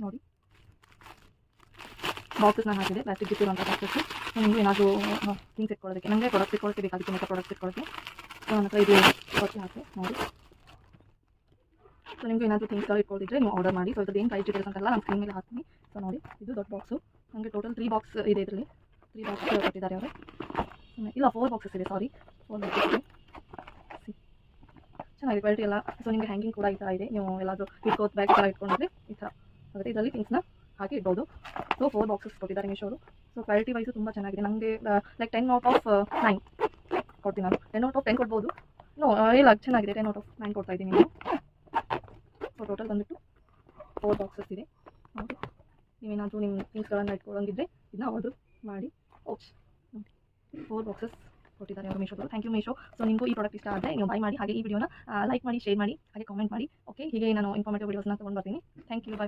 ನೋಡಿ ಬಾಕ್ಸಸ್ ನಾನು ಹಾಕಿದೆ, ಪ್ಲಾಸ್ಟಿಕ್ ಜಿಪ್ಪಿರುವಂಥ ಬಾಕ್ಸಸ್. ನಿಮಗೂ ಏನಾದರೂ ಥಿಂಗ್ಸ್ ಇಟ್ಕೊಳ್ಳೋದಕ್ಕೆ, ನನಗೆ ಪ್ರಾಡಕ್ಟ್ಸ್ ಇಟ್ಕೊಳ್ಳೋಕ್ಕೆ ಬೇಕಾಗಿತ್ತು, ಮೇಕಪ್ ಪ್ರಾಡಕ್ಟ್ಸ್ ಇಟ್ಕೊಳ್ಳೋಕ್ಕೆ. ಸೊ ನನ್ನ ಹತ್ರ ಇದು ಕೊಟ್ಟು ಹಾಕಿ ನೋಡಿ. ಸೊ ನಿಮಗೂ ಏನಾದರೂ ಥಿಂಗ್ಸ್ಗಳು ಇಟ್ಕೊಳ್ಳಿದ್ರೆ ನೀವು ಆರ್ಡರ್ ಮಾಡಿ. ಸೊ ಇದ್ರದ್ದು ಏನು ಪ್ರೈಸ್ ಡೀಟೇಲ್ಸ್ ಅಂತೆಲ್ಲ ನಾನು ಸ್ಕ್ರೀನ್ ಮೇಲೆ ಹಾಕ್ತೀನಿ. ಸೊ ನೋಡಿ ಇದು ದೊಡ್ಡ ಬಾಕ್ಸು, ನನಗೆ ಟೋಟಲ್ 3 ಬಾಕ್ಸ್ ಇದೆ. ಇದರಲ್ಲಿ 3 ಬಾಕ್ಸ್ ಕೊಟ್ಟಿದ್ದಾರೆ ಅವರು. ಇಲ್ಲ 4 ಬಾಕ್ಸಸ್ ಇದೆ, ಸಾರಿ 4 ಬಾಕ್ಸಸ್ ಇದೆ. ಚೆನ್ನಾಗಿದೆ ಕ್ವಾಲಿಟಿ ಎಲ್ಲ. ಸೊ ನಿಮಗೆ ಹ್ಯಾಂಗಿಂಗ್ ಕೂಡ ಈ ಥರ ಇದೆ, ನೀವು ಎಲ್ಲಾದರೂ ಇಟ್ಕೋತ್ ಬ್ಯಾಗ್ ಎಲ್ಲ ಇಟ್ಕೊಂಡ್ರೆ ಈ ಥರ ಆಗುತ್ತೆ. ಇದರಲ್ಲಿ ಥಿಂಗ್ಸ್ನ ಹಾಕಿ ಇಡ್ಬೋದು. ಸೊ 4 ಬಾಕ್ಸಸ್ ಕೊಟ್ಟಿದ್ದಾರೆ ಮೀಶೋರು. ಸೊ ಕ್ವಾಲಿಟಿ ವೈಸು ತುಂಬ ಚೆನ್ನಾಗಿದೆ. ನನಗೆ ಲೈಕ್ 10 ಔಟ್ ಆಫ್ 9 ಕೊಡ್ತೀನಿ ನಾನು. 10 ಔಟ್ ಆಫ್ 10 ಕೊಡ್ಬೋದು. ನೋ ಇಲ್ಲ, ಚೆನ್ನಾಗಿದೆ, 10 ಔಟ್ ಆಫ್ 9 ಕೊಡ್ತಾ ಇದ್ದೀನಿ ನಾನು. ಸೊ ಟೋಟಲ್ ಬಂದುಬಿಟ್ಟು 4 ಬಾಕ್ಸಸ್ ಇದೆ ನೋಡಿ. ನೀವೇನಾದರೂ ನಿಮ್ಮ ಥಿಂಗ್ಸ್ಗಳನ್ನು ಇಟ್ಕೊಳ್ಳೋಂಗಿದ್ರೆ ಇದನ್ನ ಆರ್ಡರ್ ಮಾಡಿ. ಓಕೆ ನೋಡಿ 4 ಬಾಕ್ಸಸ್ ಕೊಟ್ಟಿದ್ದಾರೆ ಅವರು ಮೀಶೋದವರು. Thank you Meesho. ಸೊ ನಿಮಗೂ ಈ ಪ್ರಾಡಕ್ಟ್ ಇಷ್ಟ ಆದರೆ ನೀವು ಬೈ ಮಾಡಿ, ಹಾಗೆ ಈ ವಿಡಿಯೋನ ಲೈಕ್ ಮಾಡಿ, ಶೇರ್ ಮಾಡಿ, ಹಾಗೆ ಕಾಮೆಂಟ್ ಮಾಡಿ. ಓಕೆ, ಹೀಗೆ ನಾನು ಇನ್ಫಾರ್ಮೇಟಿವ್ ವೀಡಿಯೋಸ್ನ ತೊಗೊಂಡು ಬರ್ತೀನಿ. Thank you, bye by.